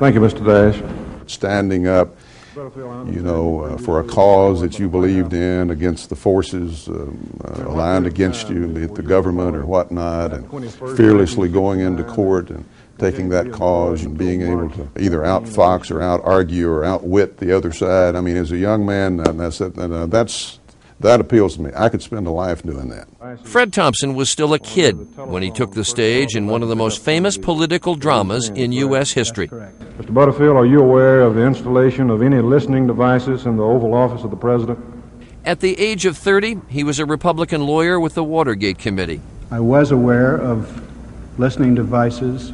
Thank you, Mr. Dash. Standing up, for a cause that you believed in against the forces aligned against you, be it the government or whatnot, and fearlessly going into court and taking that cause and being able to either outfox or out-argue or outwit the other side. I mean, as a young man, that appeals to me. I could spend a life doing that. Fred Thompson was still a kid when he took the stage in one of the most famous political dramas in U.S. history. Mr. Butterfield, are you aware of the installation of any listening devices in the Oval Office of the President? At the age of 30, he was a Republican lawyer with the Watergate Committee. I was aware of listening devices.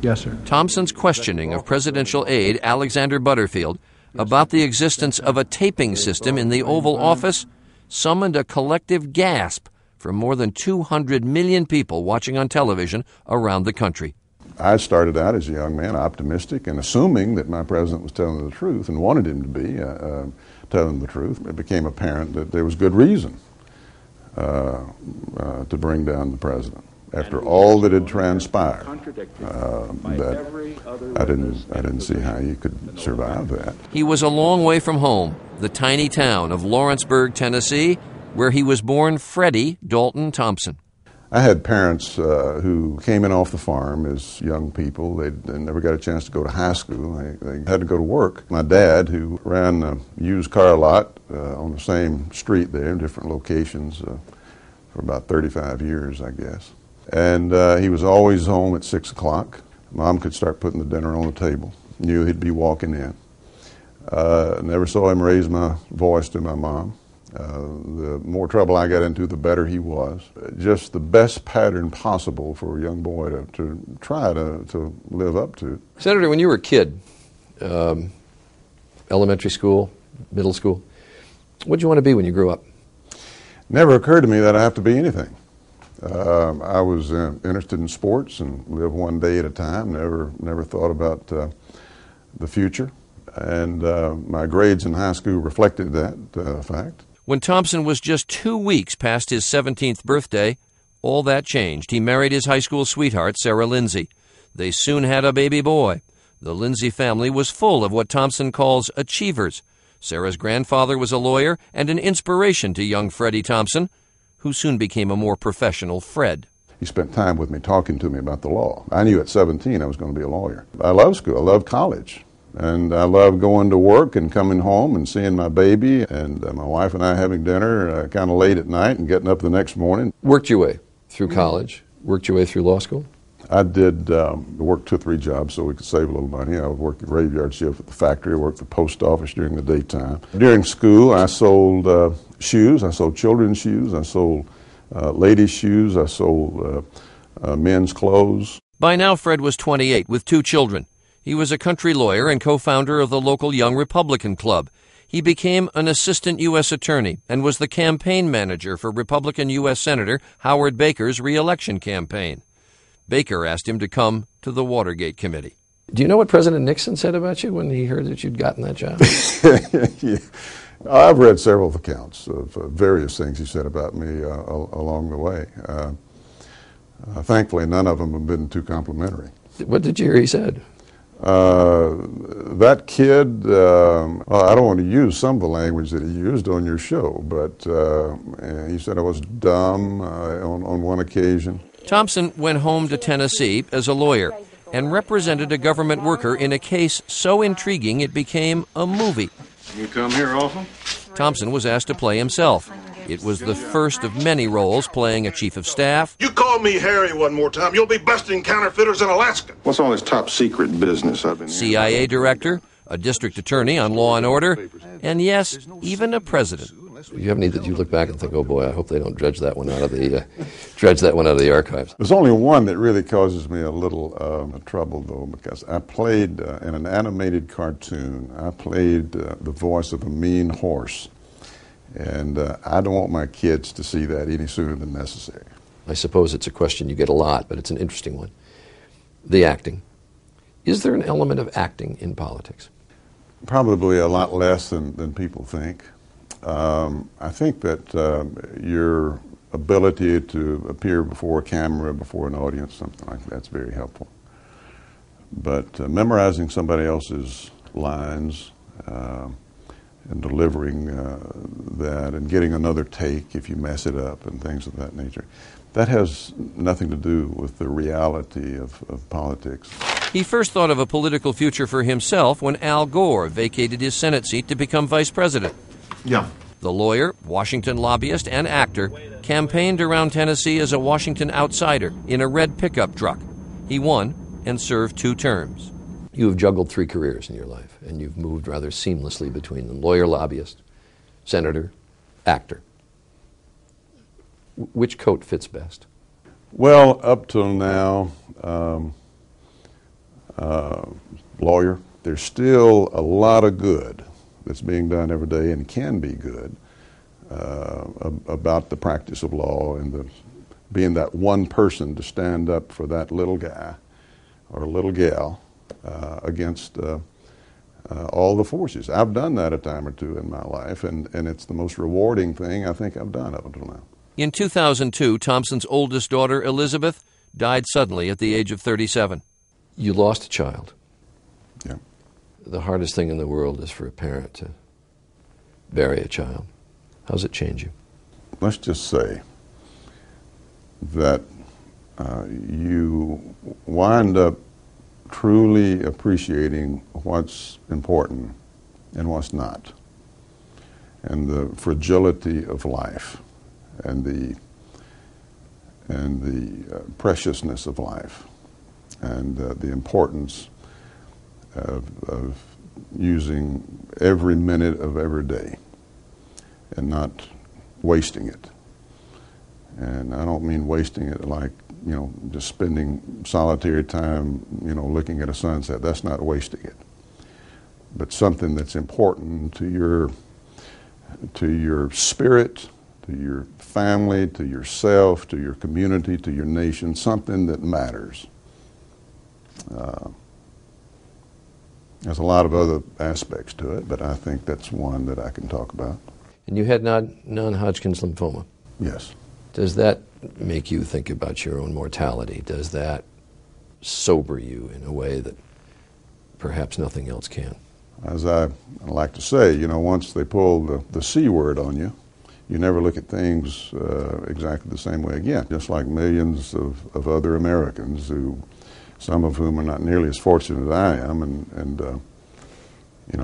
Yes, sir. Thompson's questioning of presidential aide Alexander Butterfield about the existence of a taping system in the Oval Office summoned a collective gasp from more than 200 million people watching on television around the country. I started out as a young man optimistic and assuming that my president was telling the truth and wanted him to be telling the truth. It became apparent that there was good reason to bring down the president. After all that had transpired, that I didn't see how you could survive that. He was a long way from home, the tiny town of Lawrenceburg, Tennessee, where he was born Freddie Dalton Thompson. I had parents who came in off the farm as young people. They never got a chance to go to high school. They had to go to work. My dad, who ran a used car lot on the same street there in different locations for about 35 years, I guess. And he was always home at 6 o'clock. Mom could start putting the dinner on the table. Knew he'd be walking in. Never saw him raise my voice to my mom. The more trouble I got into, the better he was. Just the best pattern possible for a young boy to try to live up to. Senator, when you were a kid, elementary school, middle school, what did you want to be when you grew up? Never occurred to me that I have to be anything. I was interested in sports and lived one day at a time. Never thought about the future, and my grades in high school reflected that fact. When Thompson was just 2 weeks past his 17th birthday, all that changed. He married his high school sweetheart, Sarah Lindsay. They soon had a baby boy. The Lindsay family was full of what Thompson calls achievers. Sarah's grandfather was a lawyer and an inspiration to young Freddie Thompson, who soon became a more professional Fred. He spent time with me talking to me about the law. I knew at 17 I was going to be a lawyer. I love school. I love college. And I love going to work and coming home and seeing my baby and my wife and I having dinner kind of late at night and getting up the next morning. Worked your way through college? Worked your way through law school? I did work 2 or 3 jobs so we could save a little money. I worked graveyard shift at the factory. I worked at the post office during the daytime. During school, I sold shoes. I sold children's shoes. I sold ladies' shoes. I sold men's clothes. By now, Fred was 28 with 2 children. He was a country lawyer and co-founder of the local Young Republican Club. He became an assistant U.S. attorney and was the campaign manager for Republican U.S. Senator Howard Baker's re-election campaign. Baker asked him to come to the Watergate Committee. Do you know what President Nixon said about you when he heard that you'd gotten that job? Yeah. I've read several accounts of various things he said about me along the way. Thankfully, none of them have been too complimentary. What did you hear he said? That kid, well, I don't want to use some of the language that he used on your show, but he said I was dumb on one occasion. Thompson went home to Tennessee as a lawyer and represented a government worker in a case so intriguing it became a movie. You come here often? Thompson was asked to play himself. It was the first of many roles, playing a chief of staff. You call me Harry one more time, you'll be busting counterfeiters in Alaska. What's all this top secret business I've been CIA director, a district attorney on Law and Order, and yes, even a president. You have any that you look back and think, oh boy, I hope they don't dredge that one out of the archives. There's only one that really causes me a little trouble, though, because I played in an animated cartoon. I played the voice of a mean horse, and I don't want my kids to see that any sooner than necessary. I suppose it's a question you get a lot, but it's an interesting one. The acting. Is there an element of acting in politics? Probably a lot less than people think. I think that your ability to appear before a camera, before an audience, something like that's very helpful. But memorizing somebody else's lines and delivering that and getting another take if you mess it up and things of that nature, that has nothing to do with the reality of politics. He first thought of a political future for himself when Al Gore vacated his Senate seat to become vice president. Yeah. The lawyer, Washington lobbyist, and actor campaigned around Tennessee as a Washington outsider in a red pickup truck. He won and served 2 terms. You have juggled 3 careers in your life, and you've moved rather seamlessly between them. Lawyer, lobbyist, senator, actor. Which coat fits best? Well, up till now, lawyer. There's still a lot of good that's being done every day and can be good about the practice of law and being that one person to stand up for that little guy or little gal against all the forces. I've done that a time or two in my life, and it's the most rewarding thing I think I've done up until now. In 2002, Thompson's oldest daughter, Elizabeth, died suddenly at the age of 37. You lost a child. Yeah. The hardest thing in the world is for a parent to bury a child. How does it change you? Let's just say that you wind up truly appreciating what's important and what's not, and the fragility of life, and the preciousness of life, and the importance of using every minute of every day and not wasting it. And I don't mean wasting it like, just spending solitary time, looking at a sunset. That's not wasting it. But something that's important to your spirit, to your family, to yourself, to your community, to your nation, something that matters. There's a lot of other aspects to it, but I think that's one that I can talk about. And you had non-Hodgkin's lymphoma. Yes. Does that make you think about your own mortality? Does that sober you in a way that perhaps nothing else can? As I like to say, once they pull the C word on you, you never look at things exactly the same way again. Just like millions of other Americans who, some of whom are not nearly as fortunate as I am, and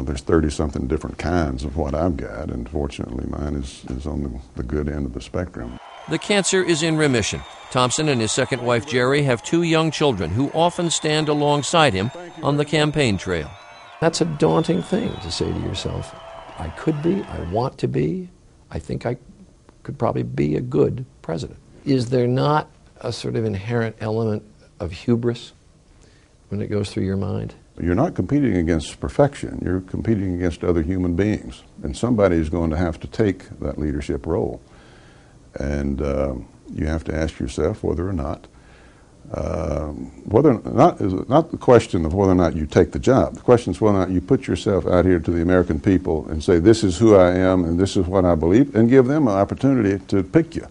there's 30-something different kinds of what I've got, and fortunately mine is on the good end of the spectrum. The cancer is in remission. Thompson and his second wife, Jerry, have 2 young children who often stand alongside him on the campaign trail. That's a daunting thing to say to yourself, I could be, I want to be, I think I could probably be a good president. Is there not a sort of inherent element of hubris when it goes through your mind? You're not competing against perfection. You're competing against other human beings. And somebody is going to have to take that leadership role. And you have to ask yourself whether or not is not the question of whether or not you take the job. The question is whether or not you put yourself out here to the American people and say, this is who I am and this is what I believe, and give them an opportunity to pick you.